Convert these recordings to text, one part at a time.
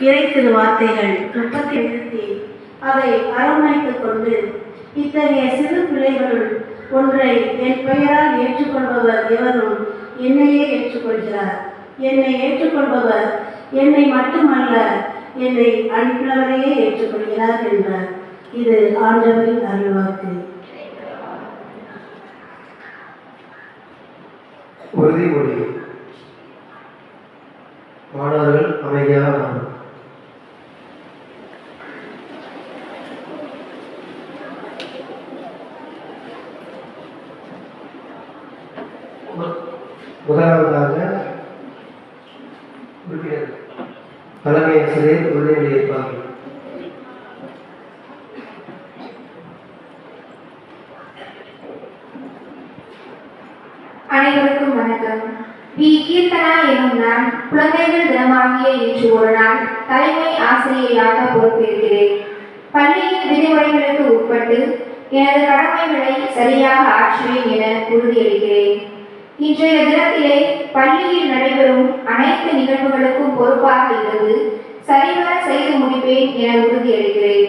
இறை திருவார்த்தைகள் 37 அதை அரவணைத்துக் கொண்டு, இத்தகைய சிறு பிள்ளைகளுள் ஒன்றை என் பெயரால் ஏற்றுக்கொள்பவர் எவரும் என்னையே ஏற்றுக்கொள்கிறார். என்னை ஏற்றுக்கொள்பவர் என்னை மட்டுமல்ல, என்னை அனுப்பினவரையே ஏற்றுக்கொள்கிறார் என்றார். இது ஆண்டவரின் அருள்வாக்கு. உறுதிமொழி. மாணவர்கள் அமைதியாக முதலாவதாக தலைமை ஆசிரியர் உறுதிமொழி ஏற்பார்கள். அனைவருக்கும் வணக்கம். வி. கீர்த்தனா எனும் நான் குழந்தைகள் தினமாகிய இன்று ஒரு நாள் தலைமை ஆசிரியராக பொறுப்பேற்கிறேன். பள்ளியின் விதிமுறைகளுக்கு உட்பட்டு எனது கடமைகளை சரியாக ஆற்றுவேன் என உறுதியளிக்கிறேன். இன்றைய தினத்திலே பள்ளியில் நடைபெறும் அனைத்து நிகழ்வுகளுக்கும் பொறுப்பாக இருந்து சரிவர செய்து முடிப்பேன் என உறுதியளிக்கிறேன்.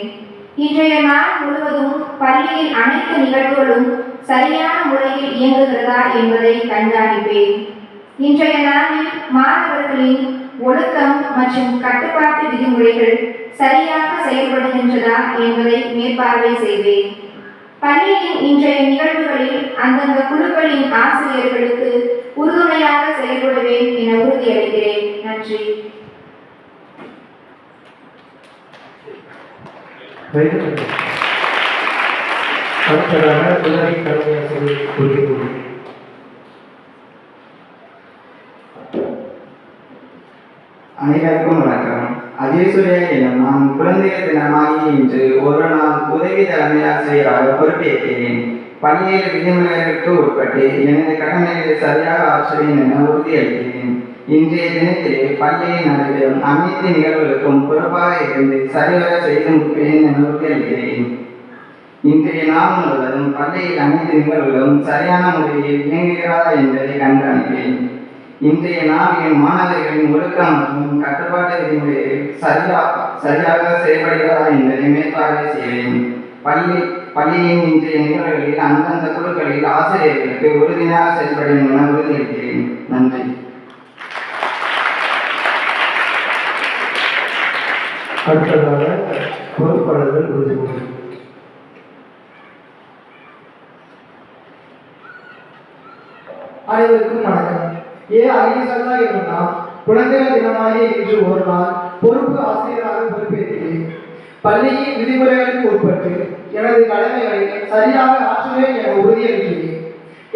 இன்றைய நாள் முழுவதும் பள்ளியின் அனைத்து நிகழ்வுகளும் சரியான முறையில் இயங்குகிறதா என்பதை கண்காணிப்பேன். இன்றைய நாளில் மாணவர்களின் ஒழுக்கம் மற்றும் கட்டுப்பாட்டு விதிமுறைகள் சரியாக செயல்படுகின்றதா என்பதை மேற்பார்வை செய்வேன். பள்ளியின் இன்றைய நிகழ்வுகளில் அந்தந்த குழுக்களின் ஆசிரியர்களுக்கு உறுதுணையாக செயல்படுவேன் என உறுதியளிக்கிறேன். நன்றி. அனைவருக்கும் வணக்கம். அஜயசூர்யா எனும் நான் குழந்தைகள் தினமாகி இன்று ஒரு நாள் உதவி தலைமை ஆசிரியராக பொறுப்பேற்கிறேன். பள்ளியில் விதிமுறைகளுக்கு உட்பட்டு எனது கடமைகளை சரியாக ஆற்றுவேன் என உறுதியளிக்கிறேன். இன்றைய தினத்திலே பள்ளியில் நடைபெறும் அனைத்து நிகழ்வுகளுக்கும் பொறுப்பாக இருந்து சரிவர செய்து முடிப்பேன் என உறுதியளிக்கிறேன். இன்றைய நாள் முழுவதும் பள்ளியில் அனைத்து நிகழ்வுகளும் சரியான முறையில் இயங்குகிறதா என்பதை கண்காணிப்பேன். இன்றைய நாளில் மாணவர்களின் ஒழுக்கம் மற்றும் கட்டுப்பாட்டு விதிமுறைகள் சரியாக செயல்படுகிறதா என்பதை மேற்பார்வை செய்வேன். பள்ளியின் இன்றைய நிகழ்வுகளில் அந்தந்த குழுக்களில் ஆசிரியர்களுக்கு உறுதியாக செயல்படும் என உறுதியளிக்கிறேன். நன்றி. அடுத்ததாக பொறுப்பாளர்கள் உறுதிமொழி. அனைவருக்கும் வணக்கம். அகிலேசல்லா எனும் நான் குழந்தைகள் தினமாகிய இன்று ஒரு நாள் பொறுப்பு ஆசிரியராக பொறுப்பேற்கிறேன். பள்ளியின் விதிமுறைகளுக்கு உட்பட்டு எனது கடமைகளை சரியாக ஆற்றுவேன் என உறுதியளிக்கிறேன்.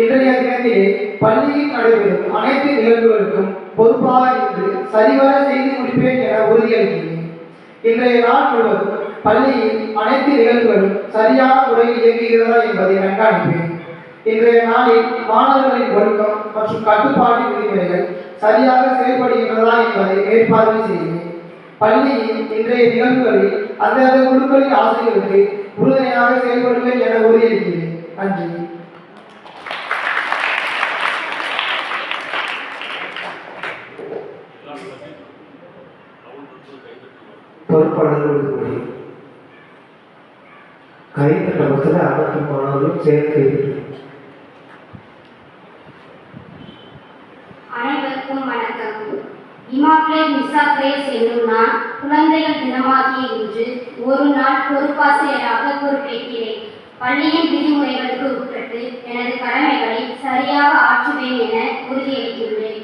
இன்றைய தினத்திலே பள்ளியில் நடைபெறும் அனைத்து நிகழ்வுகளுக்கும் பொறுப்பாக இருந்து சரிவர செய்து முடிப்பேன் என உறுதியளிக்கிறேன். இன்றைய நாள் முழுவதும் பள்ளியில் அனைத்து நிகழ்வுகளும் சரியான முறையில் இயங்குகிறதா என்பதை கண்காணிப்பேன். இன்றைய நாளில் மாணவர்களின் ஒழுக்கம் மற்றும் கட்டுப்பாட்டு விதிமுறைகள் சரியாக செயல்படுகின்றதா என்பதை மேற்பார்வை செய்வேன். பள்ளியின் இன்றைய நிகழ்வுகளில் அந்தந்த குழுக்களின் ஆசிரியர்களுக்கு உறுதுணையாக செயல்படுவேன் என உறுதியளிக்கிறேன். நன்றி. பொறுப்பாளர்கள் உறுதிமொழி. கைத்தட்டத்தில் அனைத்து மாணவர்களும் சேர்ந்து. அனைவருக்கும் வணக்கம். இமாக்லேட் மிசாக்லேஸ் என்னும் நான் குழந்தைகள் தினமாகிய இன்று ஒரு நாள் பொறுப்பாசிரியராக பொறுப்பேற்கிறேன். பள்ளியின் விதிமுறைகளுக்கு உட்பட்டு எனது கடமைகளை சரியாக ஆற்றுவேன் என உறுதியளிக்கின்றேன்.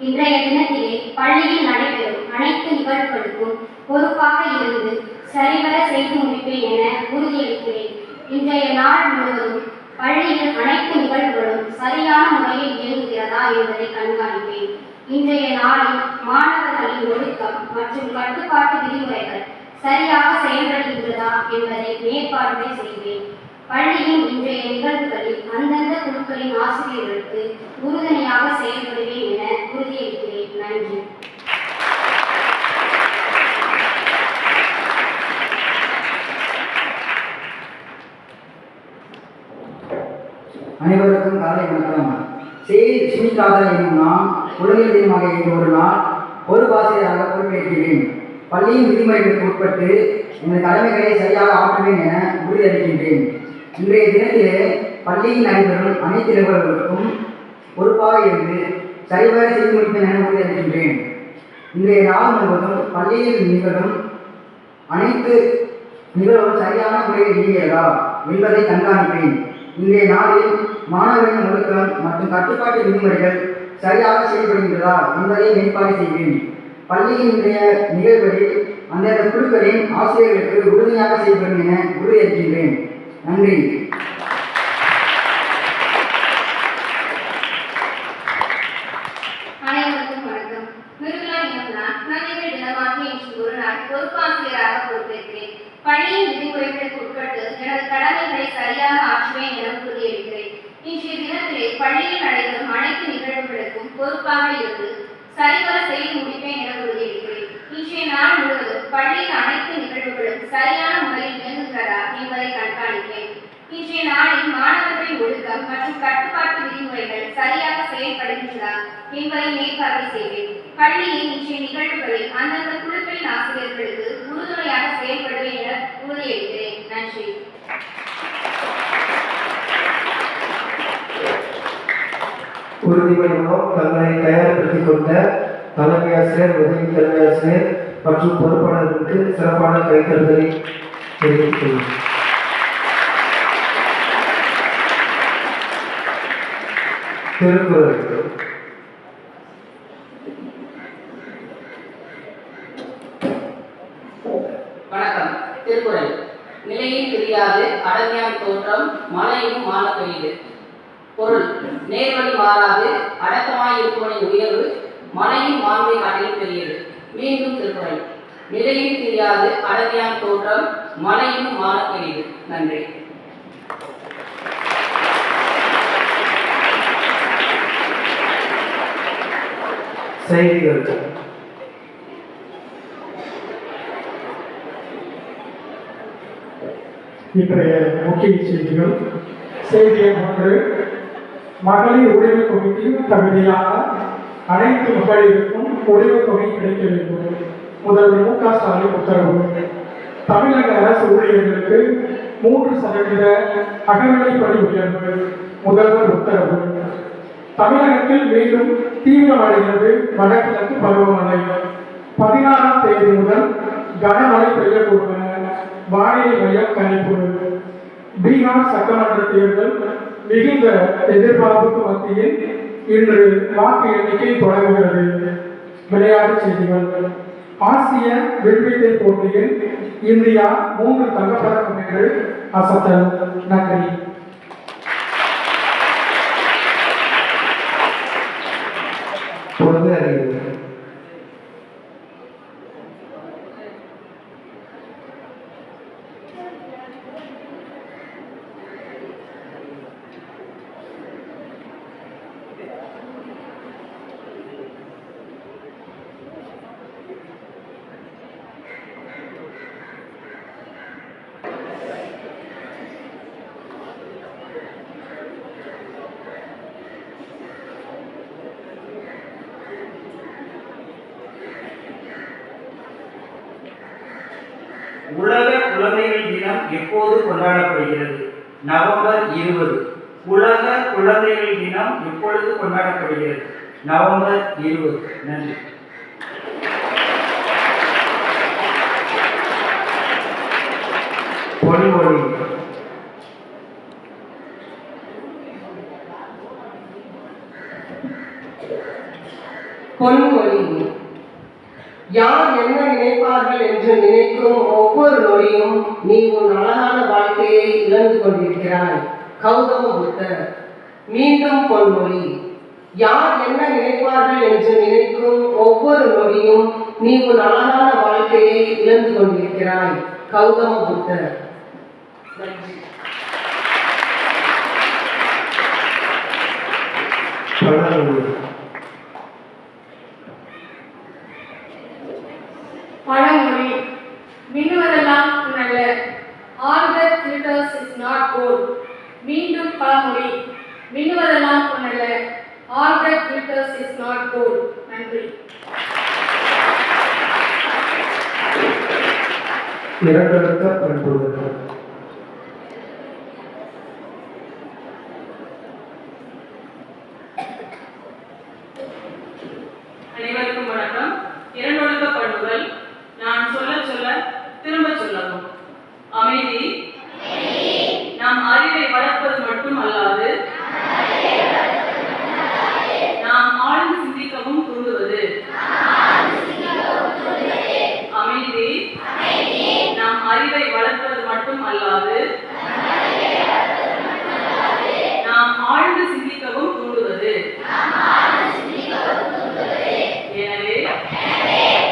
இன்றைய தினத்திலே பள்ளியில் நடைபெறும் அனைத்து நிகழ்வுகளுக்கும் பொறுப்பாக இருந்து சரிவர செய்து முடிப்பேன் என உறுதியளிக்கிறேன். இன்றைய நாள் முழுவதும் பள்ளியில் அனைத்து நிகழ்வுகளும் சரியான முறையில் இயங்குகிறதா என்பதை கண்காணிப்பேன். இன்றைய நாளில் மாணவர்களின் ஒழுக்கம் மற்றும் கட்டுப்பாட்டு விதிமுறைகள் சரியாக செயல்படுகின்றதா என்பதை மேற்பார்வை செய்வேன். பள்ளியின் இன்றைய நிகழ்வுகளில் அந்தந்த குழுக்களின் ஆசிரியர்களுக்கு உறுதுணையாக செயல்படுவேன் என உறுதியளிக்கிறேன். நன்றி. அனைவருக்கும் காலை வணக்கம். சுமித்ராதா என்னும் நான் குழந்தைகள் தினமாக இன்று ஒரு நாள் பொறுப்பாசிரியராக பொறுப்பேற்கிறேன். பள்ளியின் விதிமுறைகளுக்கு உட்பட்டு எனது கடமைகளை சரியாக ஆற்றுவேன் என உறுதியளிக்கின்றேன். இன்றைய தினத்திலே பள்ளியில் நடைபெறும் அனைத்து நிகழ்வுகளுக்கும் பொறுப்பாக இருந்து சரிவர செய்து முடிப்பேன் என உறுதியளிக்கின்றேன். இன்றைய நாள் முழுவதும் பள்ளியில் நிகழும் அனைத்து நிகழ்வுகளும் சரியான முறையில் இயங்குகிறதா என்பதை கண்காணிப்பேன். இன்றைய நாளில் மாணவர்களின் ஒழுக்கம் மற்றும் கட்டுப்பாட்டு விதிமுறைகள் சரியாக செயல்படுகின்றதா என்பதை மேற்பார்வை செய்வேன். பள்ளியின் இன்றைய நிகழ்வுகளில் அந்தந்த குழுக்களின் ஆசிரியர்களுக்கு உறுதுணையாக செயல்படும் என உறுதியளிக்கின்றேன். நன்றி. அனைவருக்கும் வணக்கம். மிருதுளா எனும் நான் குழந்தைகள் தினமாக இன்று ஒரு நாள் பொறுப்பாசிரியராக பொறுப்பேற்கிறேன். பள்ளியின் விதிமுறைகளுக்கு உட்பட்டு எனது கடமைகளை சரியாக ஆற்றுவேன் என உறுதியளிக்கிறேன். இன்றைய தினத்திலே பள்ளியில் நடைபெறும் அனைத்து நிகழ்வுகளுக்கும் பொறுப்பாக இருந்து சரிவர செய்து முடிப்பேன் என உறுதியளிக்கிறேன். இன்றைய நாள் முழுவதும் பள்ளியின் அனைத்து நிகழ்வுகளும் சரியான முறையில் இயங்குகிறதா என்பதை கண்காணிப்பேன். இன்றைய நாளில் மாணவர்களின் ஒழுக்கம் மற்றும் கட்டுப்பாட்டு விதிமுறைகள் சரியாக செயல்படுகின்றதா என்பதை மேற்பார்வை செய்வேன். பள்ளியின் இன்றைய நிகழ்வுகளில் அந்தந்த குழுக்களின் ஆசிரியர்களுக்கு உறுதுணையாக செயல்படுவேன் என உறுதியளிக்கிறேன். நன்றி. உறுதிமொழி மூலம் தங்களை தயார்படுத்திக் கொண்ட தலைமை ஆசிரியர், உதவி தலைமை ஆசிரியர் மற்றும் பொறுப்பாளர்களுக்கு சிறப்பான கைத்தறல்களை தெரிவித்துக் கொள்கிறேன். திருக்குறள். வணக்கம். திருக்குறள். நிலையில் தெரியாது அடங்கியான் தோற்றம் மலையும் மான பெரிது. பொருள்: நேர்வழி மாறாது அடக்கமாய் இருப்பவனின் உயர்வு மலையும் மாண்பை காட்டிலும் பெரியது. மீண்டும் திருக்குறள். நிலையில் தெரியாது அடங்கியான் தோற்றம் மலையும் மான பெரிது. நன்றி. செய்திகள். இன்றைய முக்கிய செய்திகள். செய்தி எண் 1. மகளிர் உரிமை தொகைக்கு தகுதியான அனைத்து மகளிருக்கும் உரிமை தொகை கிடைக்க வேண்டும். முதல்வர் மு.க. ஸ்டாலின் உத்தரவு. தமிழக அரசு ஊழியர்களுக்கு 3% அகவிலைப்படி உயர்வு. முதல்வர் உத்தரவு. தமிழகத்தில் மீண்டும் தீவிரமடைகிறது வடகிழக்கு பருவமழை. 16ஆம் தேதி முதல் கனமழை பெய்யக்கூடும் என வானிலை மையம் கணிப்பு. பீகார் சட்டமன்ற தேர்தல் மிகுந்த எதிர்பார்ப்புக்கு மத்தியில் இன்று வாக்கு எண்ணிக்கை தொடங்குகிறது. விளையாட்டுச் செய்திகள். ஆசிய வில்வித்தை போட்டியில் இந்தியா 3 தங்கப்பதக்கம் வென்று அசத்தல். நன்றி. பொது அறிவு. உலக குழந்தைகள் தினம் எப்போது கொண்டாடப்படுகிறது? நவம்பர் 20. உலக குழந்தைகள் தினம் எப்பொழுது கொண்டாடப்படுகிறது? நவம்பர் 20. நன்றி. பொன்மொழி. பொன்மொழி. யார் என்ன நினைப்பார்கள் என்று நினைக்கும் ஒவ்வொரு நொடியும் நீ உன் அழகான வாழ்க்கையை இழந்து கொண்டிருக்கிறாய். கௌதம புத்தர். மீண்டும் பொன்மொழி. யார் என்ன நினைப்பார்கள் என்று நினைக்கும் ஒவ்வொரு நொடியும் நீ உன் அழகான வாழ்க்கையை இழந்து கொண்டிருக்கிறாய். கௌதம புத்தர். நன்றி. பழமொழி. மின்னுவதெல்லாம் புனல்ல. All that glitters is not gold. மீண்டும் பழமொழி. மின்னுவதெல்லாம் புனல்ல. All that glitters is not gold. நன்றி. இரண்டெழுத்த பண்புகள். அனைவருக்கும் வணக்கம். இரண்டொழுக்க பண்புகள். நான் சொல்ல சொல்ல திரும்ப சொல்லவும். அமைதி. நாம் அறிவை வளர்ப்பது மட்டும் அல்லாது நாம் ஆழ்ந்து சிந்திக்கவும் தூண்டுவது. அமைதி. நாம் அறிவை வளர்ப்பது மட்டும் அல்லாது நாம் ஆழ்ந்து சிந்திக்கவும் தூண்டுவது. எனவே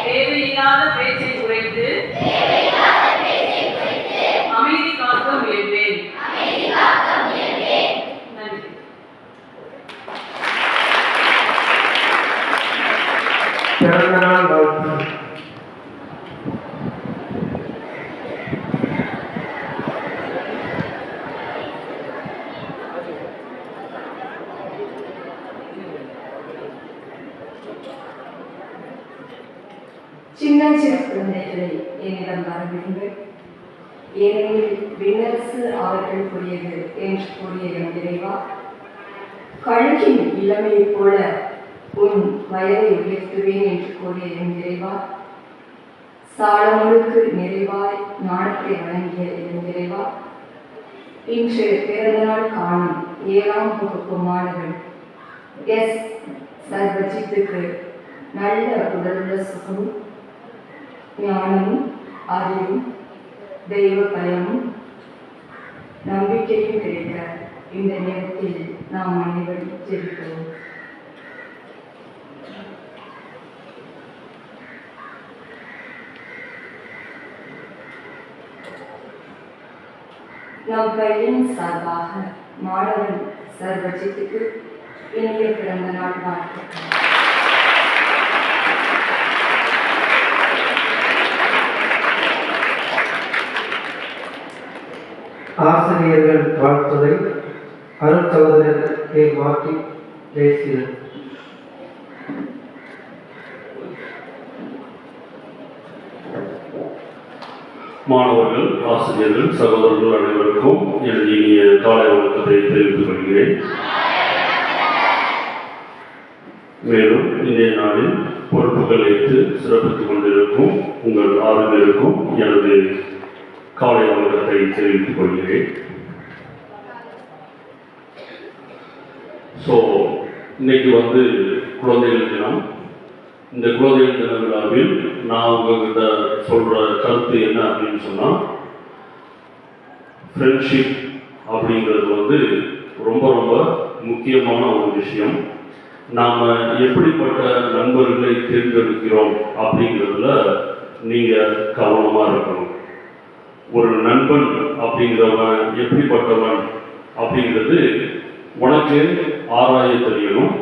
தேவையில்லாத பேச்சை குறைத்து அமைதி காக்க முயல்வேன். நன்றி. பிறந்தநாள் வாழ்த்து. சின்னஞ்சிறு குழந்தைகளை என்னிடம் வரவிடுங்கள். ஏனெனில் விண்ணரசு அவர்களுக்குரியது என்று கூறிய என் இறைவா, கழுகின் இளமையைப் போல உன் வயதை உயர்த்துவேன் என்று கூறிய என் இறைவா, சாலமோனுக்கு நிறைவாய் ஞானத்தை வழங்கிய என் இறைவா, இன்று பிறந்தநாள் காணும் 7ஆம் வகுப்பு மாணவர்கள் எஸ் சர்வஜித்துக்கு நல்ல உடலுள்ள சுகமும் ஞானமும் அறிவும் தெய்வ பயமும் நம்பிக்கையும் கிடைக்க இந்த நேரத்தில் நாம் அனைவரும் ஜெபிக்கிறோம். நம் பள்ளியின் சார்பாக மாணவன் சர்வஜித்துக்கு இனிய பிறந்த நாள் வாழ்த்துக்கள். ஆசிரியர்கள் வாழ்த்துதை அருள் சகோதரர் கே. மார்ட்டின் ஜெயசீலன். மாணவர்கள், ஆசிரியர்கள், சகோதரர்கள் அனைவருக்கும் எனது இனிய காலை வணக்கத்தை தெரிவித்துக் கொள்கிறேன். மேலும் இன்றைய நாளில் பொறுப்புகள் ஏற்று சிறப்பித்துக் கொண்டிருக்கும் உங்கள் 6 பேருக்கும் எனது காலை வணக்கத்தை தெரிவித்துக் கொள்கிறேன். இன்னைக்கு குழந்தைகள் தினம். இந்த குழந்தைகள் தின விழாவில் நான் உங்ககிட்ட சொல்ற கருத்து என்ன அப்படின்னு சொன்னா, ஃப்ரெண்ட்ஷிப் அப்படிங்கிறது ரொம்ப ரொம்ப முக்கியமான ஒரு விஷயம். நாம் எப்படிப்பட்ட நண்பர்களை தேர்ந்தெடுக்கிறோம் அப்படிங்கிறதுல நீங்கள் கவனமாக இருக்கணும். ஒரு நண்பன் அப்படிங்கிறவன் எப்படிப்பட்டவன் அப்படிங்கிறது உனக்கு ஆராய தெரியணும்.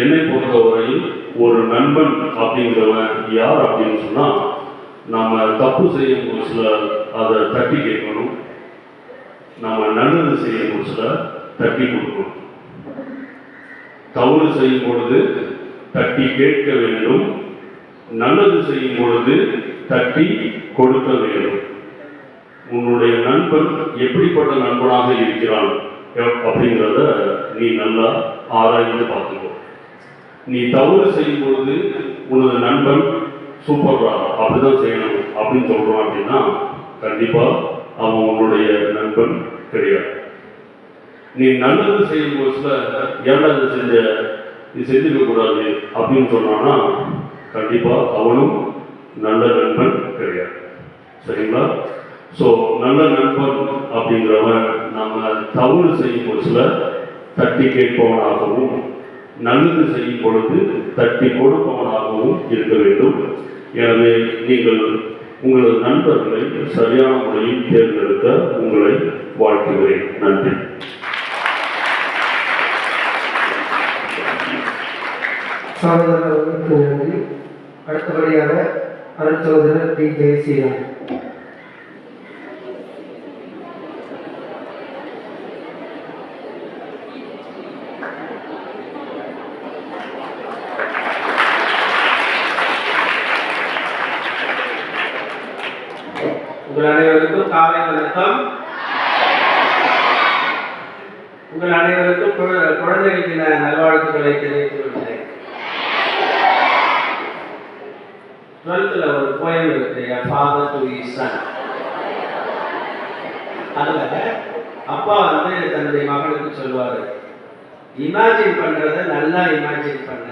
என்னை பொறுத்தவரையில் ஒரு நண்பன் அப்படிங்கிறவன் யார் அப்படின்னு சொன்னால், நம்ம தப்பு செய்யும் ஒரு சில அதை தட்டி கேட்கணும், நம்ம நல்லது செய்யும் ஒரு சில தட்டி கொடுக்கணும். தவறு செய்யும் பொழுது தட்டி கேட்க வேண்டும், நல்லது செய்யும் பொழுது தட்டி கொடுக்க வேண்டும். உன்னுடைய நண்பன் எப்படிப்பட்ட நண்பனாக இருக்கிறான் அப்படிங்கிறத நீ நல்லா ஆராய்ந்து பார்த்துக்கோ. நீ தவறு செய்யும் பொழுது உனது நண்பன் சூப்பர்ரா அப்படிதான் செய்யணும் அப்படின்னு சொல்றான் அப்படின்னா கண்டிப்பா அவன் உன்னுடைய நண்பன் கிடையாது. நீ நல்லது செய்யும் போதுல ஏன்டா இது செஞ்ச இது செஞ்சிருக்கக்கூடாது அப்படின்னு சொன்னான்னா கண்டிப்பாக அவனும் நல்ல நண்பன் கிடையாது. சரிங்களா? ஸோ நல்ல நண்பன் அப்படிங்கிறவன் நம்ம தவறு செய்யும் பொழுதுல தட்டி கேட்பவனாகவும் நல்லது செய்யும் பொழுது தட்டி கொடுப்பவனாகவும் இருக்க வேண்டும். எனவே நீங்கள் உங்களது நண்பர்களை சரியான முறையில் தேர்ந்தெடுக்க உங்களை வாழ்த்துகிறேன். நன்றி. சகோதரர்களுக்கு நன்றி. அடுத்தபடியாக அருட்சகோதரர் டி ஜெயசீலன். உங்கள் அனைவருக்கும் காலை வணக்கம். உங்கள் அனைவருக்கும் குழந்தைகள் தின நல்வாழ்த்துக்களை தெரிவித்துக் கொள்கிறேன். 12th ஒரு போயம் இருக்கு, A Father to His Son. அதுல அப்பா தன்னுடைய மகனுக்கு சொல்லுவாரு, இமேஜின் பண்றத நல்லா இமேஜின் பண்ண,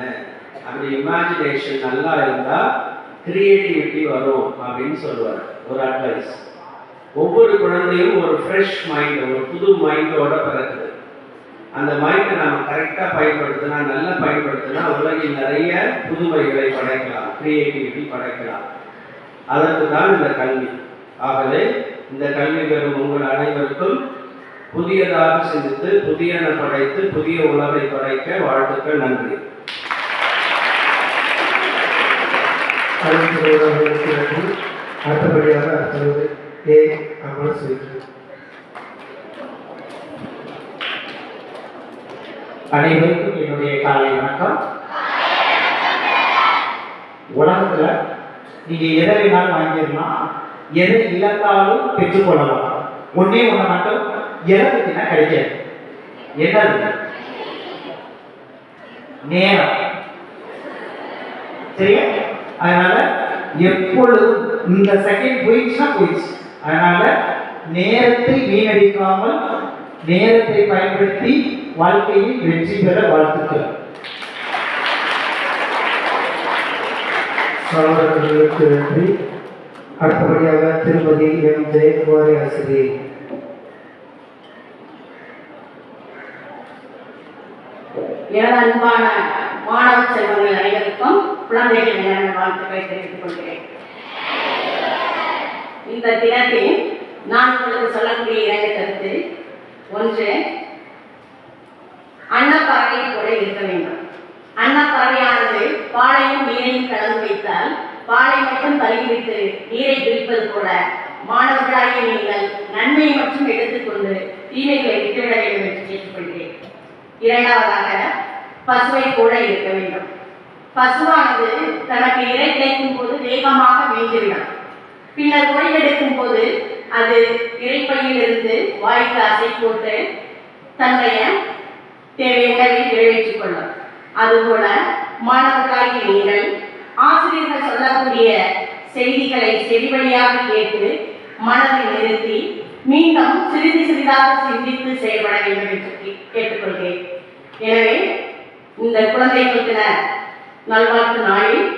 அப்படி இமேஜினேஷன் நல்லா இருந்தா கிரியேட்டிவிட்டி வரும் அப்படின்னு சொல்லுவார். ஒரு அட்வைஸ். ஒவ்வொரு குழந்தையும் ஒரு ஃப்ரெஷ் மைண்ட், ஒரு புது மைண்டோட பிறகுது. அந்த மைண்டை நம்ம கரெக்டாக பயன்படுத்தினா, நல்லா பயன்படுத்தினா உலகில் நிறைய புதுமைகளை படைக்கலாம், கிரியேட்டிவிட்டி படைக்கலாம். அதற்கு தான் இந்த கல்வி. ஆகவே இந்த கல்வி பெறும் உங்கள் அனைவருக்கும் புதியதாக சிந்தித்து புதியன படைத்து புதிய உலகை படைக்க வாழ்த்துக்கள். நன்றி. அடுத்தபடியாக ஏ அமல் செய்கிறார். அனைவருக்கும் என்னுடைய காலை வணக்கம். உலகத்துல நீங்க எதை வேணாலும் வாங்கிடலாம், எதை இழந்தாலும் பெற்றுக்கொள்ளலாம். ஒன்னே ஒண்ணு மட்டும் இழந்துச்சுன்னா கிடைக்காது. என்னது? நேரம். சரியா? அதனால எப்பொழுதும் இந்த செகண்ட் போயிடுச்சுன்னா போயிடுச்சு. அதனால நேரத்தை வீணடிக்காமல் நேரத்தை பயன்படுத்தி வாழ்க்கையில் வெற்றி பெற வாழ்த்துக்கள். சகோதரர்களுக்கு நன்றி. அடுத்தபடியாக திருமதி எம் ஜெயக்குமாரி ஆசிரியர். எனது அன்பான மாணவ செல்வங்கள் அனைவருக்கும் குழந்தைகள் தின வாழ்த்துக்களை தெரிவித்துக் கொள்கிறேன். இந்த தினத்தில் நான் உங்களுக்கு சொல்லக்கூடிய இரண்டு கருத்து. ஒன்று, அன்னப்பறவை கூட இருக்க வேண்டும். அன்னப்பறவையானது பாலையும் நீரையும் கலந்து வைத்தால் பாலை மட்டும் தள்ளிவிட்டு நீரை பிரிப்பது போல மாணவர்களாகிய நீங்கள் நன்மையை மட்டும் எடுத்துக்கொண்டு தீமைகளை விட்டுவிட வேண்டும் என்று கேட்டுக்கொள்கிறேன். இரண்டாவதாக, பசுவை கூட இருக்க வேண்டும். பசுவானது தனக்கு இறை கிடைக்கும் போது வேகமாக மேய்ந்துவிடும். பின்னர் ஓய்வெடுக்கும் போது அது இறைப்பையில் இருந்து வாய்க்கு அசை போட்டு தன்னுடைய தேவை உணவை நிறைவேற்றிக் கொள்ளும். அதுபோல மாணவர்களாகிய நீங்கள் ஆசிரியர்கள் சொல்லக்கூடிய செய்திகளை செவிவழியாக கேட்டு மனதில் நிறுத்தி மீண்டும் சிறிது சிறிதாக சிந்தித்து செயல்பட வேண்டும் என்று கேட்டுக்கொள்கிறேன். எனவே இந்த குழந்தைகள் தின நல்வாழ்த்து நாளில்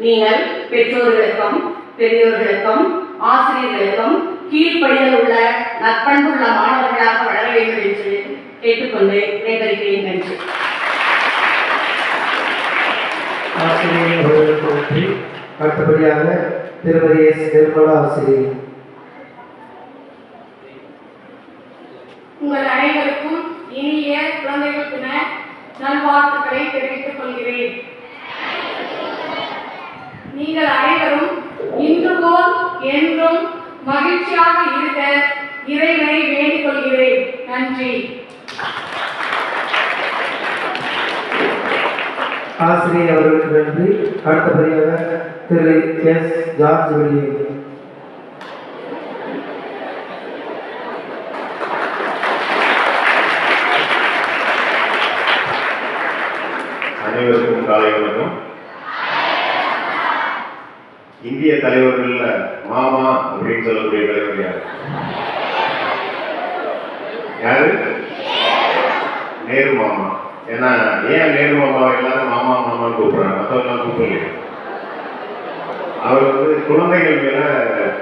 நீங்கள் பெற்றோர்களுக்கும் பெரியோர்களுக்கும் ஆசிரியர்களுக்கும் கீழ்ப்படிதல் உள்ள நற்பண்புள்ள மாணவர்களாக வளர வேண்டும் என்று கேட்டுக்கொண்டு விடைபெறுகிறேன். நன்றி. ஆசிரியர் அவர்களுக்கு நன்றி. அடுத்தபடியாக திருமதி எஸ் நிர்மலா ஆசிரியர். உங்கள் அனைவருக்கும் இனிய குழந்தைகள் தின நல்வாழ்த்துக்களை தெரிவித்துக் கொள்கிறேன். நீங்கள் அனைவரும் இன்று போல் என்றும் மகிழ்ச்சியாக இருக்க இறைவனை வேண்டிக் கொள்கிறேன். நன்றி. ஆசிரியர் அவர்களுக்கு நன்றி. அடுத்தபடியாக திரு எஸ் ஜார்ஜ் வில்லியம். அனைவருக்கும் காலை வணக்கம். இந்திய தலைவர்கள்ல மாமா அப்படின்னு சொல்லக்கூடிய தலைவர் யாரு? யாரு? நேரு மாமா. ஏன்னா ஏன் நேரு மாமாவை எல்லாரும் மாமா மாமான்னு கூப்பிடுறாங்க, மற்றவெல்லாம் கூப்பிடலையே. அவர் வந்து குழந்தைகள் மேல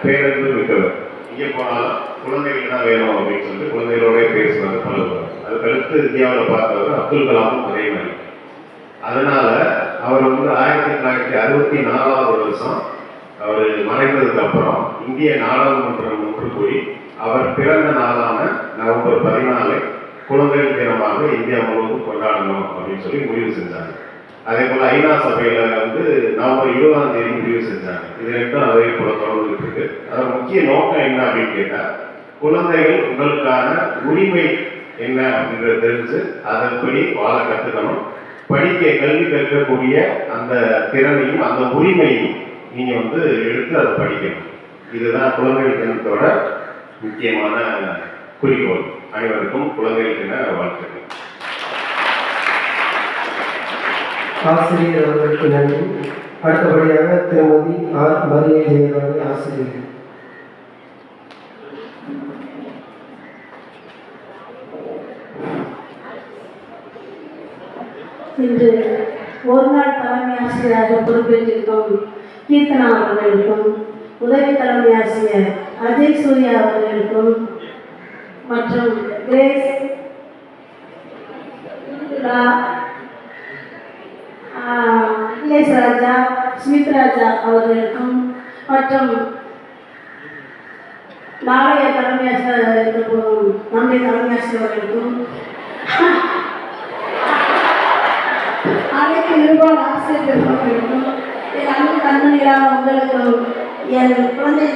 பேருந்து மிக்கவர். இங்கே போனாலும் குழந்தைகள் தான் வேணும் அப்படின்னு சொல்லிட்டு குழந்தைகளோட பேசுவார், பழகுவார். அதுக்கடுத்து இந்தியாவில் பார்த்தவர் அப்துல் கலாமும் அதே மாதிரி. அதனால அவர் வந்து 1964 வருஷம் அவர் மறைந்ததுக்கு அப்புறம் இந்திய நாடாளுமன்றம் ஒன்று கூடி அவர் பிறந்த நாளான நவம்பர் 14 குழந்தைகள் தினமாக இந்தியா முழுவதும் கொண்டாடணும் அப்படின்னு சொல்லி முடிவு செஞ்சாங்க. அதே போல் ஐநா சபையில் வந்து நவம்பர் 20ஆம் தேதி முடிவு செஞ்சாங்க. இது ரெண்டும் அதே போல் தொடர்ந்துட்டு இருக்கு. அதோட முக்கிய நோக்கம் என்ன அப்படின்னு கேட்டால், குழந்தைகள் உங்களுக்கான உரிமை என்ன அப்படின்றத தெரிஞ்சு அதன்படி வாழ கற்றுக்கணும். கல்வி கற்கக்கூடிய அந்த திறனையும் அந்த உரிமையும் நீங்கள் வந்து எடுத்து அதை படிக்கணும். இதுதான் குழந்தைகள் தினத்தோட முக்கியமான குறிக்கோள். அனைவருக்கும் குழந்தைகள் தின வாழ்த்துக்கள். ஆசிரியர் அவர்களுக்கு நன்றி. அடுத்தபடியாக திருமதி ஆர் மரிய ஜெயராணி ஆசிரியர். இன்று ஒரு நாள் தலைமை ஆசிரியராக பொறுப்பேற்றிருக்கும் கீர்த்தனா அவர்களுக்கும், உதவி தலைமை ஆசிரியர் அஜய் சூர்யா அவர்களுக்கும் மற்றும் கிரேஸ் ராஜா, ஸ்மித் ராஜா அவர்களுக்கும் மற்றும் நாளைய தலைமை ஆசிரியர் நம்முடைய தலைமை ஆசிரியர் அவர்களுக்கும் அனைத்து நிர்வாக ஆசிரியர்களுக்கும் என் அன்பு கண்மணிகளான உங்களுக்கும் என் குழந்தை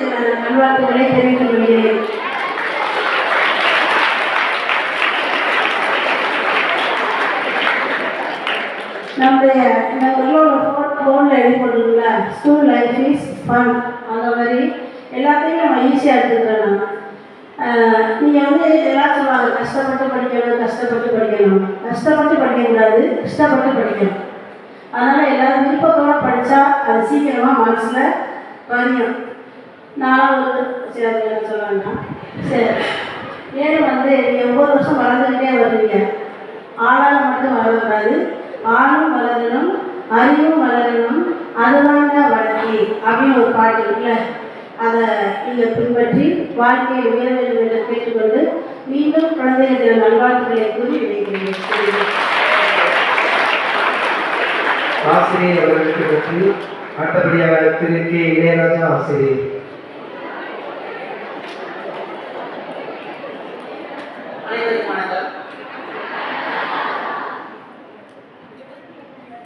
நல்வாழ்த்துக்களை தெரிவித்துக் கொள்கிறேன். நம்முடைய இந்த உங்களோட ஃபோனில் எழுதி போட்டுருங்களா, ஸ்கூல் லைஃப் இஸ் ஃபன், அந்த மாதிரி எல்லாத்தையும் நம்ம ஈஸியாக எடுத்துக்கிறோம். நீங்கள் வந்து எல்லாம் சொல்லுவாங்க, கஷ்டப்பட்டு படிக்கணும், கஷ்டப்பட்டு படிக்கணும். கஷ்டப்பட்டு படிக்கக்கூடாது, கஷ்டப்பட்டு படிக்கணும். அதனால் எல்லோரும் விருப்பத்தோடு படித்தா அது சீக்கிரமாக மனசில் பதியும். நான் ஒரு சரி சொல்லுவேன்னா, சரி ஏழு வந்து நீங்கள் ஒவ்வொரு வருஷம் வளர்ந்துக்கிட்டே வருவீங்க. ஆளால் மட்டும் வளரக்கூடாது, ஆளும் வளரணும், அறிவும் வளரணும், அதுதாங்க வளர்ச்சி அப்படின்னு ஒரு பாட்டு இருக்குல்ல, அதை நீங்கள் பின்பற்றி வாழ்க்கையை உயர வேண்டும் என்று கேட்டுக்கொண்டு மீண்டும் குழந்தைகள் நல்வாழ்த்துக்களை கூறி விடைகிறேன். ஆசிரியர் அவர்களுக்கு நன்றி. அடுத்தபடியாக திரு கே இளையராஜா ஆசிரியர். அனைவருக்கும் வணக்கம்.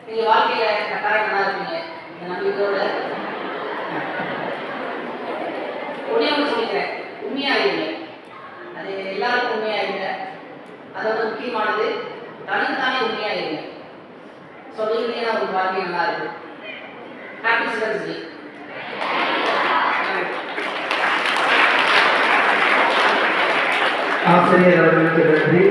நீங்க வாழ்க்கையில கட்டாயம் நல்லா இருப்பீங்க இந்த நம்பிக்கையோட ஒன்றையும் சொல்லிக்கிறேன், உண்மையா இருங்க. அது எல்லாருக்கும் உண்மையா இருங்க. அதோட முக்கியமானது தனக்குத்தானே உண்மையா இருங்க. சொல்லிங்கன்னா ஒரு வாழ்க்கை நல்லா இருக்கு. Happy children's day. ஆசிரியர் அவர்களுக்கு நன்றி.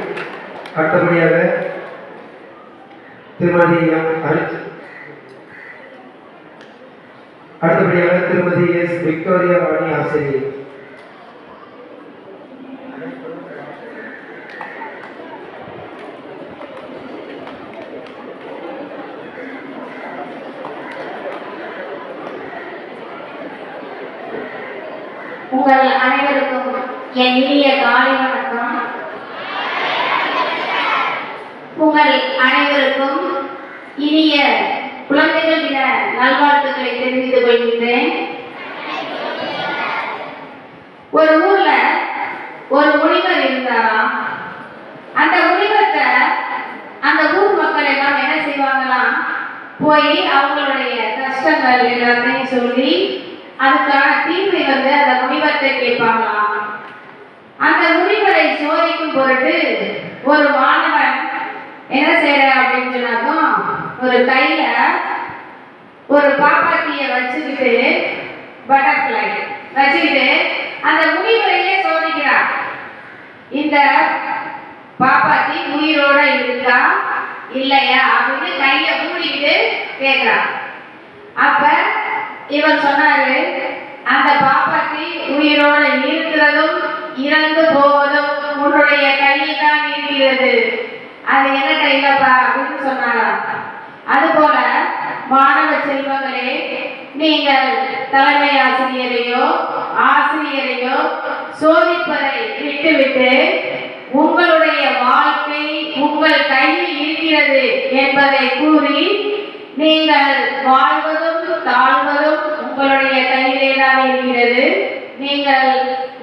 அடுத்தபடியாக திருமதி எஸ் விக்டோரியா ராணி ஆசிரியர். உங்கள் அனைவருக்கும் என் இனிய காலை வணக்கம். உங்கள் அனைவருக்கும் இனிய குழந்தைகள் தின நல்வாழ்த்துக்களை தெரிவித்துக் கொள்கின்றேன். ஒரு ஊர்ல ஒரு முனிவர் இருந்தாராம். அந்த முனிவர்கிட்ட அந்த ஊர் மக்கள் எல்லாம் என்ன செய்வாங்களாம், போய் அவங்களுடைய கஷ்டங்கள் எல்லாத்தையும் சொல்லி அதுக்கான தீர்வை வந்து அந்த முனிவர்கிட்ட கேட்பாங்களாம். அந்த முனிவரை சோதிக்கும் பொருட்டு ஒரு மாணவன் என்ன செய்யற அப்படின்னு சொன்னாக்கும், ஒரு கையில ஒரு பாப்பாத்திய வச்சுக்கிட்டு, பட்டர்ஃப்ளை வச்சுக்கிட்டு அந்த முனிவரையே சோதிக்கிறார். இந்த பாப்பாத்தி உயிரோட இருக்கா இல்லையா அப்படின்னு கையை மூடிக்கிட்டு கேட்கிறான். அப்ப இவர் சொன்னாரு, அந்த பாப்பாத்தி உயிரோட இருக்கிறதும் இறந்து போவதும் உன்னுடைய கையில் தான் இருக்கிறது. அது என்ன இல்லப்பா அப்படின்னு சொன்னாங்க. அதுபோல மாணவ செல்வங்களே, நீங்கள் தலைமை ஆசிரியரையோ ஆசிரியரையோ சோதிப்பதை விட்டுவிட்டு உங்களுடைய வாழ்க்கை உங்கள் கையில் இருக்கிறது என்பதை கூறி, நீங்கள் வாழ்வதும் தாழ்வதும் உங்களுடைய கையிலே தான் இருக்கிறது. நீங்கள்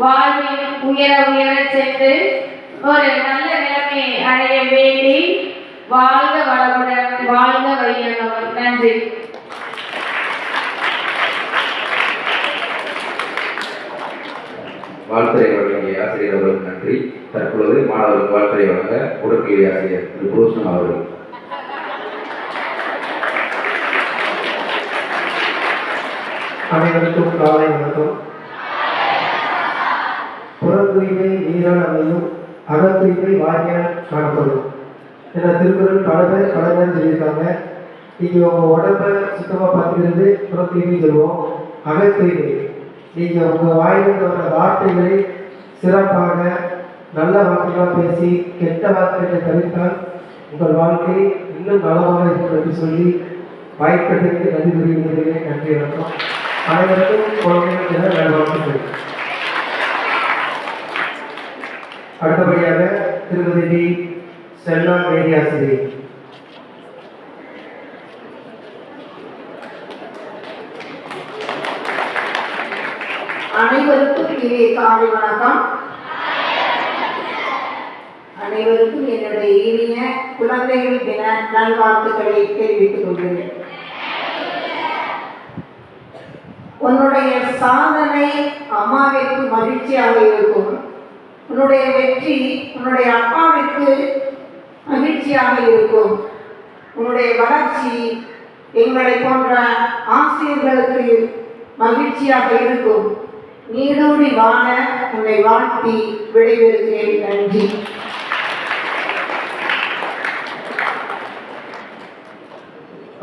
வாழ்வில் உயர உயர சென்று ஒரு நல்ல நிலைமை அடைய வேண்டி வாழ்க வளமுடன், வாழ்க வையகம். நன்றி. வாழ்த்துறை வழங்கிய ஆசிரியர் அவர்களுக்கு நன்றி. தற்பொழுது மாணவர்களுக்கு வாழ்த்துறை வழங்க உடற்கல்வி ஆசிரியர் திரு பூஷணம் அவர்கள். அனைவருக்கும் காலை வணக்கம். புற தூய்மை நீரால் அமையும், அக தூய்மை வாரியால் காணப்படும் என திருக்குறள் பல பேர் சொல்லியிருக்காங்க. நீங்கள் உங்கள் உடம்பை சுத்தமாக பார்த்துக்கிறது புற தூய்மை சொல்லுவோம். அக தூய்மை நீங்கள் உங்கள் வாயிலிருந்து வர வார்த்தைகளை சிறப்பாக நல்ல வார்த்தைகளாக பேசி கெட்ட வார்த்தைகளை தவிர்த்தால் உங்கள் வாழ்க்கை இன்னும் நலமாக இருக்கும் என்று சொல்லி வாய்ப்பதற்கு நன்றி கூறுகிறேன். நன்றி, வணக்கம். அனைவருக்கும் குழந்தைகள் என நல்வாழ்த்துக்கள். அடுத்தபடியாக திருமதி டி செல்லா மேரி ஆசிரியர். அனைவருக்கும் இனிய காலை வணக்கம். அனைவருக்கும் என்னுடைய இனிய குழந்தைகள் தின நல்வாழ்த்துக்களை தெரிவித்துக் கொள்கிறேன். உன்னுடைய சாதனை அம்மாவிற்கு மகிழ்ச்சியாக இருக்கும். உன்னுடைய வெற்றி உன்னுடைய அப்பாவிற்கு மகிழ்ச்சியாக இருக்கும். உன்னுடைய வளர்ச்சி எங்களை போன்ற ஆசிரியர்களுக்கு மகிழ்ச்சியாக இருக்கும். நீடூடி வாழ உன்னை வாழ்த்தி விடைபெறுகிறேன். நன்றி.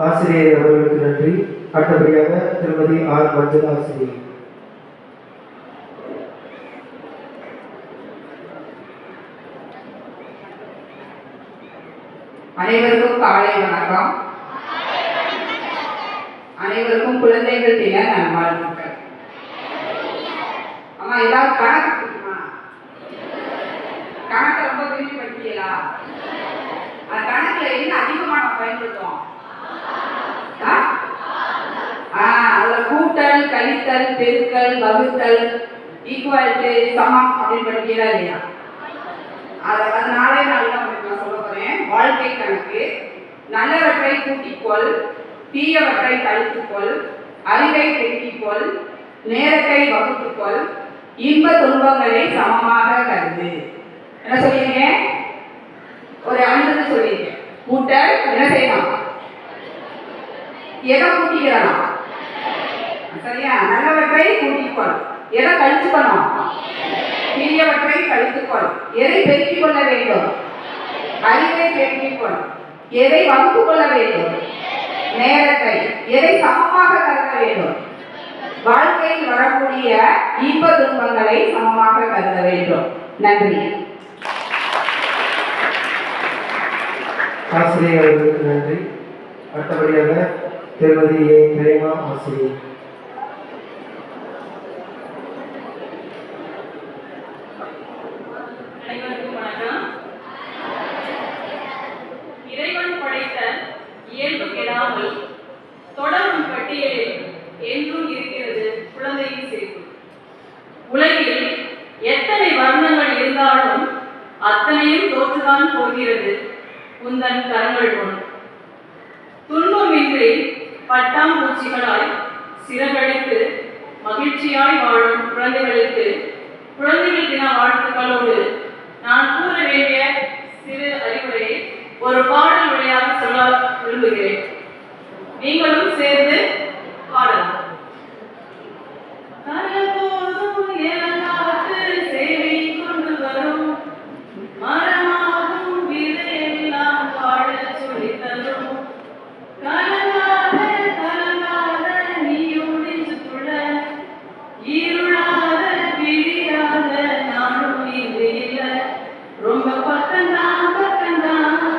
ஆசிரியர் அவர்களுக்கு நன்றி. அடுத்தபடியாக திருமதி ஆர் மஞ்சள் ஆசிரியர். அனைவருக்கும் காலை வணக்கம். அனைவருக்கும் குழந்தைகள் தின நல்வாழ்த்துக்கள். அம்மா எல்லாரும் கணக்கு பிடிக்குமா? கணக்கை ரொம்ப விரும்பி படிக்கிறீங்களா? அந்த கணக்குல என்ன அதிகமா நம்ம பயன்படுத்துவோம்? அதுல கூட்டல், கழித்தல், பெருக்கல், வகுத்தல், ஈக்குவாலிட்டி, சமம் அப்படின்னு படிக்கிறா இல்லையா? அதனாலே நான் சொல்ல போறேன். வாழ்க்கை கணக்கு: நல்லவற்றை கூட்டிக்கொள், தீயவற்றை கழித்துக்கொள், அறிவை பெருக்கிக்கொள், நேரத்தை வகுத்துக்கொள், இன்ப துன்பங்களை சமமாக கருது. என்ன சொல்லிருங்க? ஒரு 5 சொல்லிருங்க. கூட்டல் என்ன செய்யலாம்? எதை கூட்டிக்கலாம்? சரியா? நல்லவற்றை கூட்டிக்கொள், எதை கழிச்சுக்கணும்? தீயவற்றை கழித்துக்கொள், எதை பெருக்கிக் கொள்ள வேண்டும்? அறிவை பெருக்கிக் கொள், எதை வகுத்து கொள்ள வேண்டும்? நேரத்தை, எதை சமமாக கருத வேண்டும்? வாழ்க்கையில் வரக்கூடிய இன்ப துன்பங்களை சமமாக கருத வேண்டும். நன்றி. ஆசிரியர் அவர்களுக்கு நன்றி. அடுத்தபடியாக திருமதி ஏ பிரேமா ஆசிரியர். அனைவருக்கும் வணக்கம். இறைவன் படைத்த இயல்பு கெடாமல் தொடரும் பட்டியலில் என்றும் இருக்கிறது குழந்தையின் சிரிப்பு. உலகில் எத்தனை வர்ணங்கள் இருந்தாலும் அத்தனையும் தோற்றுதான் போகிறது உந்தன் கரங்கள் முன். துன்பமின்றி பட்டாம்பூச்சிகளாய் சிறகடித்து மகிழ்ச்சியாய் வாழும் குழந்தைகளுக்கு குழந்தைகள் தின வாழ்த்துக்களோடு நான் கூற வேண்டிய சிறு அறிவுரையை ஒரு பாடல் வழியாக சொல்ல விரும்புகிறேன். நீங்களும் சேர்ந்து பாடலாம். சேவை கொண்டு வரும் மரமாகும் விதையெல்லாம் பாட சொல்லி தரும். கலங்காத கலங்காத நீயோடு துள, இருளாத விழியாத நானும் இது இல்லை. ரொம்ப பக்கம்தான் பக்கம்தான்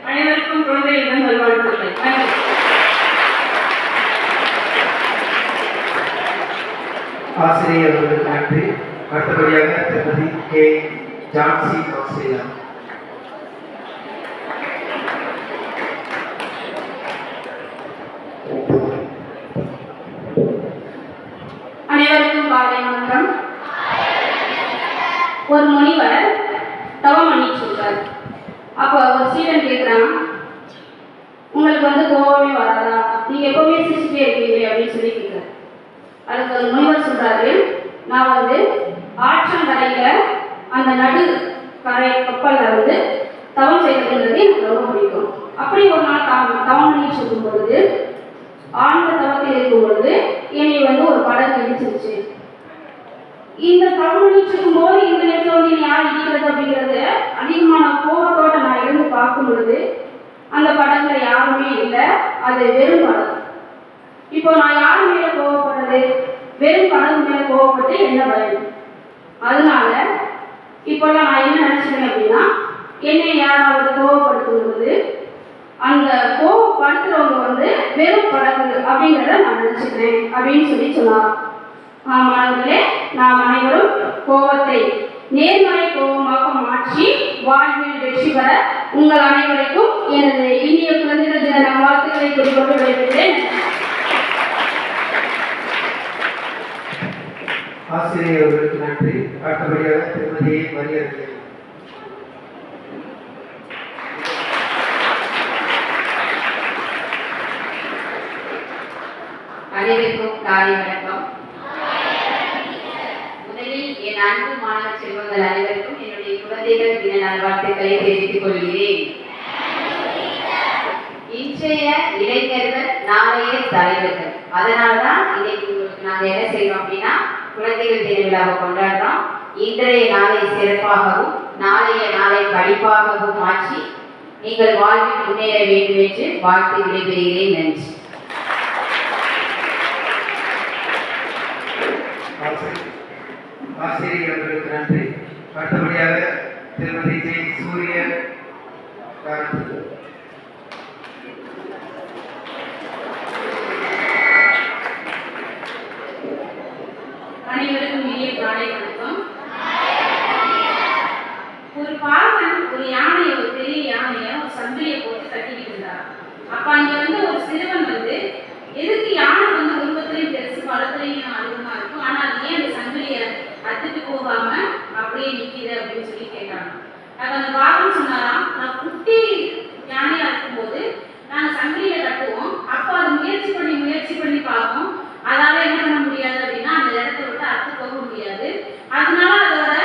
அனைவருக்கும் குழந்தை தின நல்வாழ்த்துக்கள். நன்றி. ஆசிரியர்களுக்கு நன்றி. அடுத்தபடியாக திருமதி கே ஜான்சி ஆஸ்திரேலியா. அனைவருக்கும் காலை வணக்கம். ஒரு முனிவர் தவம் பண்ணிட்டு இருக்காரு. அப்போ ஒரு ஸ்டூடெண்ட் கேட்குறான், உங்களுக்கு கோபமே வராதா, நீங்க எப்பவுமே சிரிச்சுட்டே இருக்கீங்க அப்படின்னு சொல்லி கேட்குறாரு. அதுக்கு ஒரு முனிவர் சொல்றாரு, நான் ஆற்றங்கரையில அந்த நடு கரை கப்பல்ல தவம் செய்யறதுன்றது எனக்கு ரொம்ப பிடிக்கும். அப்படி ஒரு நாள் தவம் பண்ணிட்டு இருக்கும் பொழுது, ஆழ்ந்த தவத்தில் இருக்கும் பொழுது என்னை ஒரு படகு இடிச்சிருச்சு. இந்த தவம் பண்ணிட்டு இருக்கும் போது இந்த நேரத்தில் யார் இடிக்கிறது அப்படிங்கிறது அதிகமான கோபத்தோட நான் இருந்து பார்க்கும் பொழுது அந்த படகுல யாருமே இல்லை, அது வெறும் படகு. இப்போ நான் யார் மேல கோவப்படுறது, வெறும் படகு மேல கோவப்பட்டு என்ன பயன்? அதனால இப்போல்லாம் நான் என்ன நினைச்சிட்டேன் அப்படின்னா, என்னை யாராவது கோவப்படுத்தும் போது அந்த கோவப்படுத்துறவங்க வெறும் படகு அப்படிங்கிறத நான் நினைச்சுக்கிறேன் அப்படின்னு சொல்லி சொன்னார். மாணவர்களே, நாம் அனைவரும் கோபத்தை நேர்மறை கோபமாக மாற்றி வாழ்வில் வெற்றி பெற உங்கள் அனைவருக்கும் எனது இனிய குழந்தைகள் தின நல்வாழ்த்துக்களை குறிப்பிட்டு விடைபெறுகிறேன். ஆசிரியர்களுக்கு நன்றி. அடுத்தபடியாக திருமதி மரியாதை. அனைவருக்கும் காலை வணக்கம். முதலில் என் அன்பு மாணவ செல்வங்கள் அனைவருக்கும் என்னுடைய குழந்தைகள் தின நல்வாழ்த்துக்களை தெரிவித்துக் கொள்கிறேன். இன்றைய இளைஞர்கள் நாளைய தலைவர்கள். அதனால்தான் இன்னைக்கு உங்களுக்கு நாங்கள் என்ன செய்யறோம் அப்படின்னா குழந்தைகள் தின விழாவை கொண்டாடுறோம். இன்றைய நாளை சிறப்பாகவும் நாளைய நாளை படிப்பாகவும் மாற்றி நீங்கள் வாழ்வில் முன்னேற வேண்டும் என்று வாழ்த்து விடைபெறுகிறேன். நன்றி. ஆசிரியர்களுக்கு நன்றி. அடுத்தபடியாக திருமதி ஜெய் சூரிய. அனைவருக்கும் இனிய காலை வணக்கம். ஒரு பாவன் ஒரு யானையை, ஒரு பெரிய யானையை ஒரு சங்கிலியை போட்டு கட்டிக்கிட்டு இருந்தார். அப்ப அங்க ஒரு சிறுவன் எதுக்கு யானை உருவத்திலையும் பெருசு பழத்திலையும் அதிகமா இருக்கும், ஆனா அது ஏன் அந்த சங்கிலியை அத்துட்டு போகாம அப்படியே நிக்குது அப்படின்னு சொல்லி கேட்டாங்க. அது அந்த பாவன் சொன்னாராம், நான் குட்டி யானையா இருக்கும்போது நாங்க சங்கிலியை கட்டுவோம், அப்ப அது முயற்சி பண்ணி பார்க்கும், அதால என்ன பண்ண முடியாது அப்படின்னா அந்த இடத்த விட்டு அத்து போக முடியாது. அதனால அதோட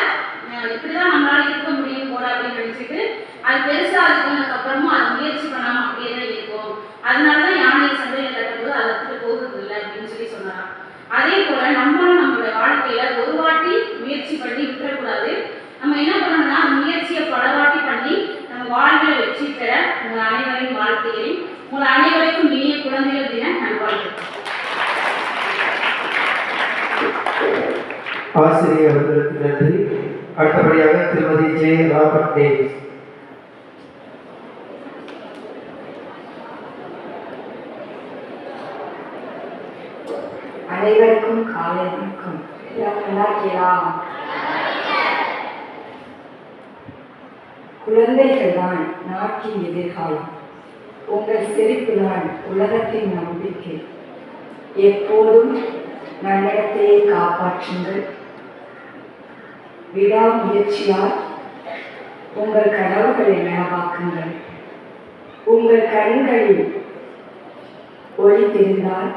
இப்படிதான் நம்மளால இருக்க முடியும் போல அப்படின்னு நினைச்சிட்டு அது பெருசா இருக்கிறதுக்கு அப்புறமும் அது முயற்சி பண்ணாம அப்படியே தான் இருக்கும். அதனாலதான் யானையை சந்தையில கட்டும்போது அது அத்துட்டு போகிறது இல்லை அப்படின்னு சொல்லி சொன்னாராம். அதே போல நம்மளும் நம்மளோட வாழ்க்கையில ஒரு வாட்டி முயற்சி பண்ணி விட்டுறக்கூடாது. நம்ம என்ன பண்ணணும்னா அந்த முயற்சியை பல வாட்டி பண்ணி நம்ம வாழ்வில் வெற்றி பெற உங்கள் அனைவரையும் வாழ்த்துகிறேன். உங்கள் அனைவருக்கும் இனிய குழந்தைகள் தின நல்வாழ்த்துக்கள். ஆசிரியர்களுக்கு நன்றி. அடுத்தபடியாக திருமதி ஜே ராபர்ட் டேவிஸ். அனைவருக்கும் காலை வணக்கம். நல்லா இருக்கீங்களா? குழந்தைகள் தான் நாட்டின் எதிர்காலம். உங்கள் சிரிப்பு தான் உலகத்தின் நம்பிக்கை. எப்போதும் நன்னடத்தையை காப்பாற்றுங்கள். விடாமுயற்சியால் உங்கள் கனவுகளை நனவாக்குங்கள். உங்கள் கண்களில் ஒளி தெரிந்தால்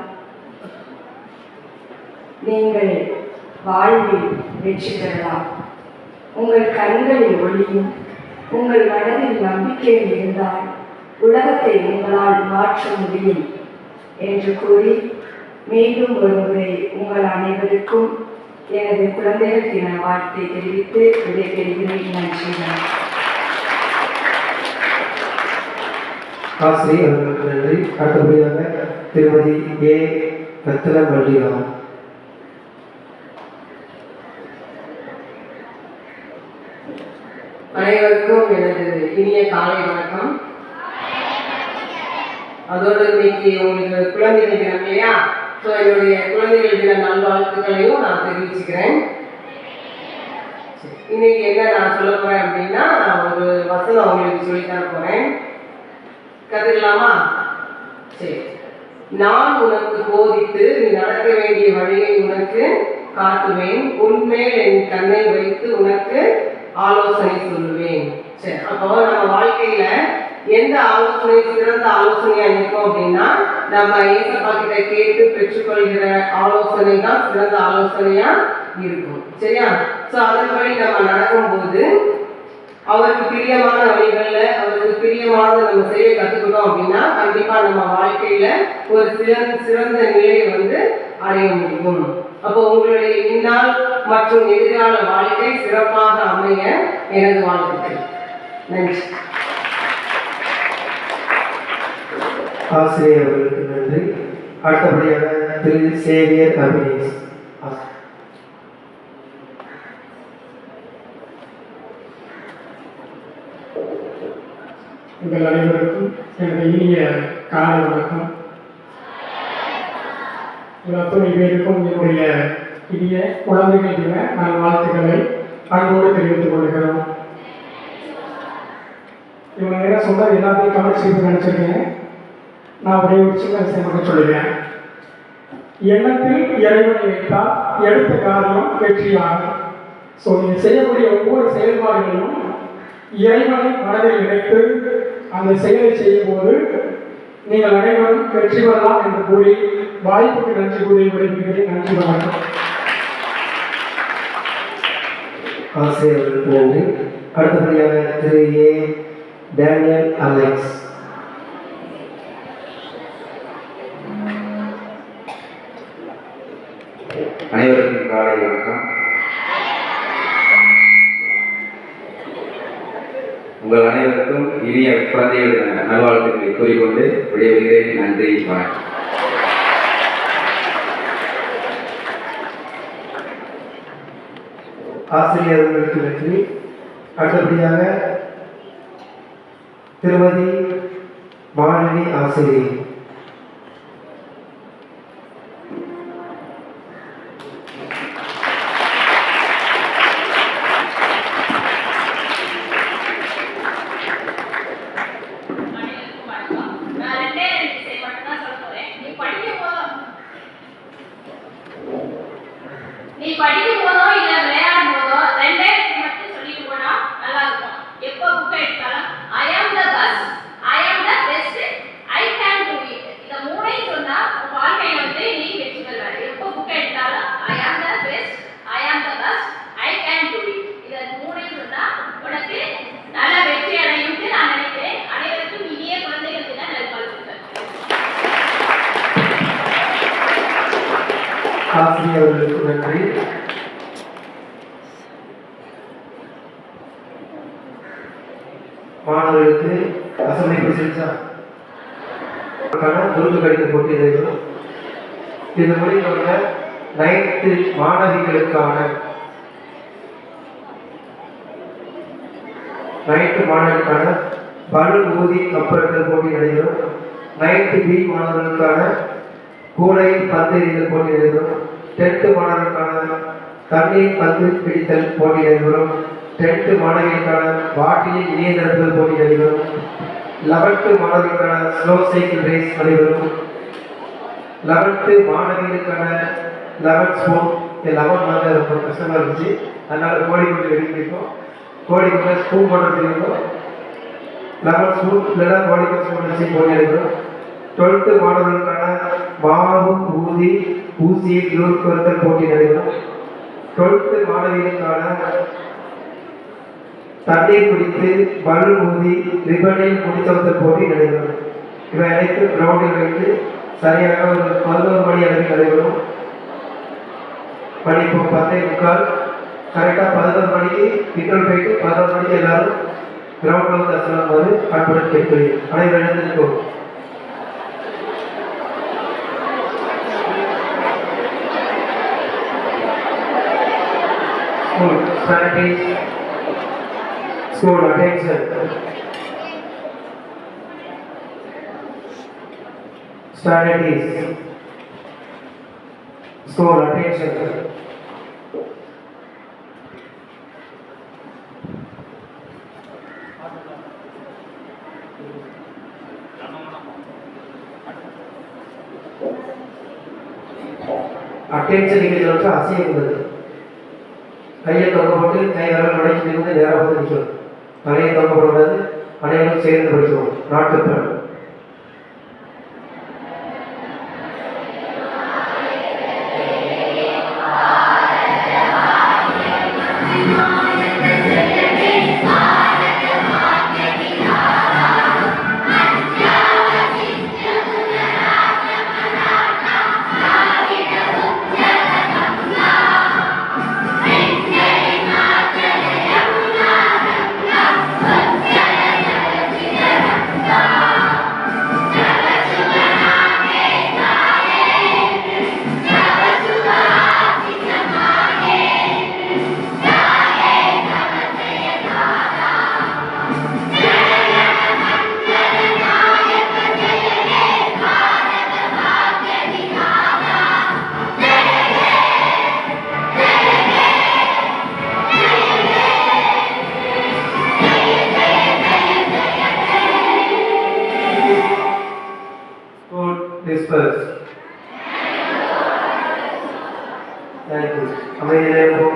நீங்கள் வாழ்வில் வெற்றி பெறலாம். உங்கள் கண்களில் ஒளியும் உங்கள் மனதில் நம்பிக்கையும் இருந்தால் உலகத்தை உங்களால் மாற்ற முடியும் என்று கூறி மீண்டும் ஒருமுறை உங்கள் அனைவருக்கும் எனது குழந்தைகள் தின வாழ்த்தை தெரிவித்து விடைபெறுகிறேன். நன்றி. ஆசிரியர்களுக்கு நன்றி. அடுத்தபடியாக திருமதி ஏ ரத்ன மல்லிகா. அனைவருக்கும் எனது இனிய காலை வணக்கம். அதோடு இன்னைக்கு உங்களுக்கு குழந்தைகள் தினம் இல்லையா? ஸோ என்னுடைய குழந்தைகள் தின நல்வாழ்த்துக்களையும் நான் தெரிவிச்சுக்கிறேன். இன்னைக்கு என்ன நான் சொல்ல போறேன் அப்படின்னா, ஒரு வசனம் உங்களுக்கு சொல்லித்தர போறேன். கத்துக்கலாமா? சரி. நான் உனக்கு போதித்து நீ நடக்க வேண்டிய வழியை உனக்கு காட்டுவேன், உன்மேல் என் கண்ணை வைத்து உனக்கு ஆலோசனை சொல்லுவேன். சரி, அப்போ நம்ம வாழ்க்கையில எந்த ஆலோசனை சிறந்த ஆலோசனையா இருக்கும் அப்படின்னா, நம்ம ஏசப்பா கிட்ட கேட்டு பெற்றுக்கொள்கிற ஆலோசனை தான் சிறந்த ஆலோசனையா இருக்கும். சரியா? ஸோ அதன்படி நம்ம நடக்கும்போது அவருக்கு பிரியமான வழிகள்ல அவருக்கு பிரியமானதை நம்ம செய்ய கத்துக்கிட்டோம் அப்படின்னா கண்டிப்பா நம்ம வாழ்க்கையில ஒரு சிறந்த நிலையை அடைய முடியும். அப்போ உங்களுடைய இந்நாள் மற்றும் எதிர்கால வாழ்க்கை சிறப்பாக அமைய எனது வாழ்த்துக்கள். நன்றி. ஆசிரியர்களுக்கு நன்றி. அடுத்தபடியாக திரு சேவியர் அபினேஷ். உங்கள் அனைவருக்கும் எனது இனிய காலை வணக்கம். அத்துணை பேருக்கும் என்னுடைய இனிய குழந்தைகள் தின நல்வாழ்த்துக்களை அன்போடு தெரிவித்துக் கொள்கிறோம். இவங்க என்ன சொன்னது எல்லாத்தையும் கவனிச்சு நினைச்சிருக்கேன். நான் ஒரே ஒரு சின்ன விஷயம் மட்டும் சொல்லுவேன். எண்ணத்தில் இறைவனை வைத்தால் எடுத்த காரியம் வெற்றியாகும். ஸோ நீங்கள் செய்யக்கூடிய ஒவ்வொரு செயல்பாடுகளையும் இறைவனை மனதில் நினைத்து அந்த செயலை செய்யும் போது நீங்கள் அனைவரும் வெற்றி பெறலாம் என்று கூறி வாய்ப்புக்கு நன்றி கூறி விடைபெறுகிறேன். நன்றி, வணக்கம். ஆசிரியர்களுக்கு நன்றி. அடுத்தபடியாக திரு ஏ டேனியல் அலெக்ஸ். அனைவருக்கும் காலை வணக்கம். உங்கள் அனைவருக்கும் இனிய குழந்தைகள் நல்வாழ்த்துக்களை கூறிக்கொண்டு விடைபெறுகிறேன். நன்றி, வணக்கம். ஆசிரியர்களுக்கு நன்றி. அடுத்தபடியாக திருமதி மாலினி ஆசிரியர். நீ படிக்கும் போதோ இல்ல விளையாடும் போதோ ரெண்டே மட்டும் சொல்லிட்டு போனா நல்லா இருக்கும். எப்போ புக் எடுத்தாலும் ஐ ஆம் த பெஸ்ட், ஐ ஆம் the best, I can to it. இந்த மூணையும் சொன்னா உன் வாழ்க்கையில நீ வெற்றி பெறுவ. எப்போ புக் எடுத்தாலும் ஐ ஆம் த பெஸ்ட், ஐ ஆம் the best, I can to it. இத மூணையும் சொன்னா உனக்கு நல்ல வெற்றி அடையும்னு நான் நினைக்கிறேன். அனைவருக்கும் இனிய குழந்தைகள் தின நல்வாழ்த்துக்கள். ஆசிரியர்களுக்கு நன்றி. மாணவர்களுக்கு அசம்பளி பிடிச்சிருச்சா? குறுக்கு கடித போட்டி நடைபெறும். இது முடிந்தவுள்ள 9th மாணவிகளுக்கான 9th மாணவர்களுக்கான பலு ஊதி கப்பெடுத்தல் போட்டி நடைபெறும். 9th B மாணவர்களுக்கான கூடையில் பந்து எறிதல் போட்டி நடைபெறும். 10th மாணவர்களுக்கான தண்ணீர் பந்து பிடித்தல் போட்டி நடைபெறும். 10th மாணவிகளுக்கான பாட்டிலில் நீர் நிரப்புதல் போட்டி நடைபெறும். 11th மாணவர்களுக்கான ஸ்லோ சைக்கிள் ரேஸ் நடைபெறும். 11th மாணவிகளுக்கான 11 ஸ்பூன் 11 ரொம்ப கஷ்டமாக இருந்துச்சு. அதனால கோடி கொண்டு வெளியிருக்கோம். கோடி கொண்டு ஸ்பூன் பண்ணுறது இருக்கும். 11 ஸ்பூன் இல்லைன்னா கோடி ஸ்பூன் வச்சு போட்டி நடைபெறும். 12th மாணவர்களுக்கான மாவு ஊதி ஊசியை வருத்தல் போட்டி நடைபெறும். 12th மாணவிகளுக்கான தண்ணீர் குடித்து பலூன் ஊதி ரிப்பனில் முடித்தவத்தல் போட்டி நடைபெறும். இவை அனைத்தும் கிரவுண்டில் வைத்து சரியாக ஒரு 11 மணி அளவில் நடைபெறும். மணி இப்போ 10:45. கரெக்டாக 11 மணிக்கு இன்டர்வல் போயிட்டு 11 மணிக்கு எல்லாரும் கிரவுண்டில் வந்து அசலும்போது அன்புடன் கேட்கிறேன். அனைவரும் எழுந்திருக்கும். School attention. Standard is. School attention. Attention image வந்து அசையக்கூடாது. கையை தொங்க போட்டு கை விரல் மடக்கி நின்று நேராக வந்து நிற்கணும். தலையை தொங்க போடக்கூடாது. அனைவரும் சேர்ந்து படிக்கணும். நாட்டுப்பண். Disperse. Thank you.